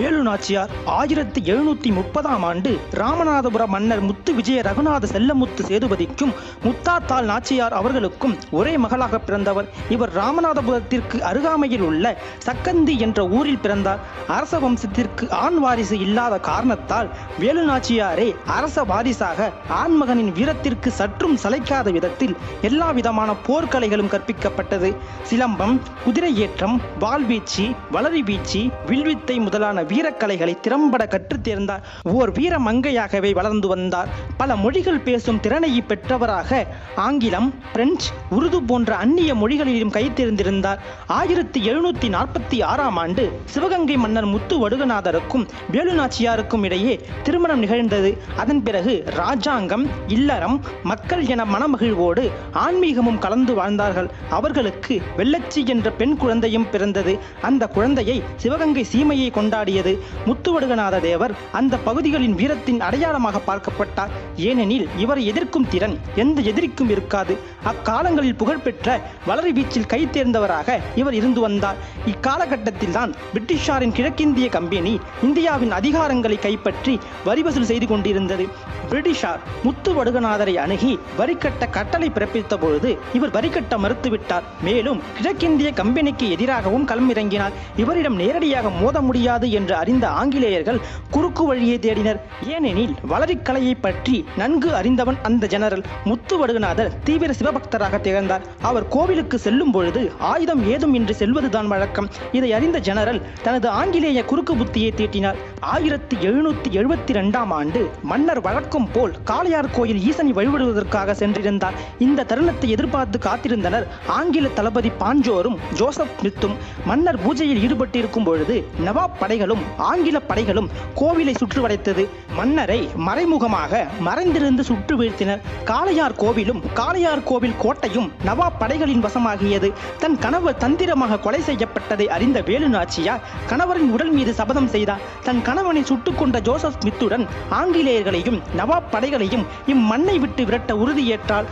வேலு நாச்சியார் 1730ஆம் ஆண்டு ராமநாதபுர மன்னர் முத்து விஜய ரகுநாத செல்லமுத்து சேதுபதிக்கும் முத்தாத்தாள் நாச்சியார் அவர்களுக்கும் ஒரே மகளாக பிறந்தவர். இவர் ராமநாதபுரத்திற்கு அருகாமையில் உள்ள சக்கந்தி என்ற ஊரில் பிறந்தார். அரச வம்சத்திற்கு ஆண் வாரிசு இல்லாத காரணத்தால் வேலு நாச்சியாரே அரச வாரிசாக ஆண்மகனின் வீரத்திற்கு சற்றும் சளைக்காத விதத்தில் எல்லா விதமான போர்க்கலைகளும் கற்பிக்கப்பட்டது. சிலம்பம், குதிரை ஏற்றம், வாள்வீச்சு, வளரி வீச்சு, வில்வித்தை முதலான வீரக்கலைகளை திறம்பட கற்றுத் தேர்ந்தார். ஓர் வீர மங்கையாகவே வளர்ந்து வந்தார். பல மொழிகள் பேசும் திறனை பெற்றவராக ஆங்கிலம், பிரெஞ்சு, உருது போன்ற அந்நிய மொழிகளிலும் கை தேர்ந்திருந்தார். 1746ஆம் ஆண்டு சிவகங்கை மன்னர் முத்து வடுகநாதருக்கும் வேலு நாச்சியாருக்கும் இடையே திருமணம் நிகழ்ந்தது. அதன் பிறகு ராஜாங்கம், இல்லறம், மக்கள் என மனமகிழ்வோடு ஆன்மீகமும் கலந்து வாழ்ந்தார்கள். அவர்களுக்கு வெள்ளச்சி என்ற பெண் குழந்தையும் பிறந்தது. அந்த குழந்தையை சிவகங்கை சீமையை கொண்டாடியது. முத்துவடுகநாத தேவர் அந்த பகுதிகளின் வீரத்தின் அடையாளமாக பார்க்கப்பட்டார். ஏனெனில் இவரை எதிர்க்கும் திறன் எந்த எதிரிக்கும் இருக்காது. அக்காலங்களில் புகழ்பெற்ற வளரி வீச்சில் கை தேர்ந்தவராக இவர் இருந்து வந்தார். இக்காலகட்டத்தில் தான் பிரிட்டிஷாரின் கிழக்கிந்திய கம்பெனி இந்தியாவின் அதிகாரங்களை கைப்பற்றி வரி வசூல் செய்து கொண்டிருந்தது. பிரிட்டிஷார் முத்துவடுகநாதரை அணுகி வரி கட்ட கட்டளை பிறப்பித்த பொழுது இவர் வரி கட்ட மறுத்துவிட்டார். மேலும் கிழக்கிந்திய கம்பெனிக்கு எதிராகவும் களமிறங்கினார். இவரிடம் நேரடியாக மோத முடியாது என்று அறிந்த ஆங்கிலேயர்கள் குறுக்கு வழியை தேடினர். ஏனெனில் வளரிக்கலையை பற்றி நன்கு அறிந்தவன் அந்த ஜெனரல். முத்துவடுகநாதர் தீவிர சிவபக்தராக திகழ்ந்தார். அவர் கோவிலுக்கு செல்லும் பொழுது ஆயுதம் ஏதும் இன்றி செல்வதுதான் வழக்கம். இதை அறிந்த ஜெனரல் தனது ஆங்கிலேய குறுக்கு புத்தியை தீட்டினார். 1772ஆம் ஆண்டு மன்னர் வழக்கம் போல் காளையார் கோயில் ஈசனை வழிபடுவதற்காக சென்றிருந்தார். இந்த தருணத்தை எதிர்பார்த்து காத்திருந்தனர் ஆங்கில தளபதி பாஞ்சோரும் ஜோசப் ஸ்மித்தும். மன்னர் பூஜையில் ஈடுபட்டிருக்கும் பொழுது நவாப் படைகளும் ஆங்கில படைகளும் கோவிலை சுற்று வளைத்தது. மன்னரை மறைமுகமாக மறைந்திருந்து சுற்று வீழ்த்தினர். காளையார் கோவிலும் காளையார் கோவில் கோட்டையும் நவாப் படைகளின் வசமாகியது. தன் கணவர் தந்திரமாக கொலை செய்யப்பட்டதை அறிந்த வேலு நாச்சியார் கணவரின் உடல் மீது சபதம் செய்தார். தன் கணவனை சுட்டுக் கொண்ட ஜோசப் ஸ்மித்துடன் ஆங்கிலேயர்களையும் நவாப் படைகளையும் இம்மண்ணை விட்டு விரட்ட உறுதியேற்றால்.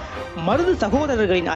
மருது சகோதரர்களின்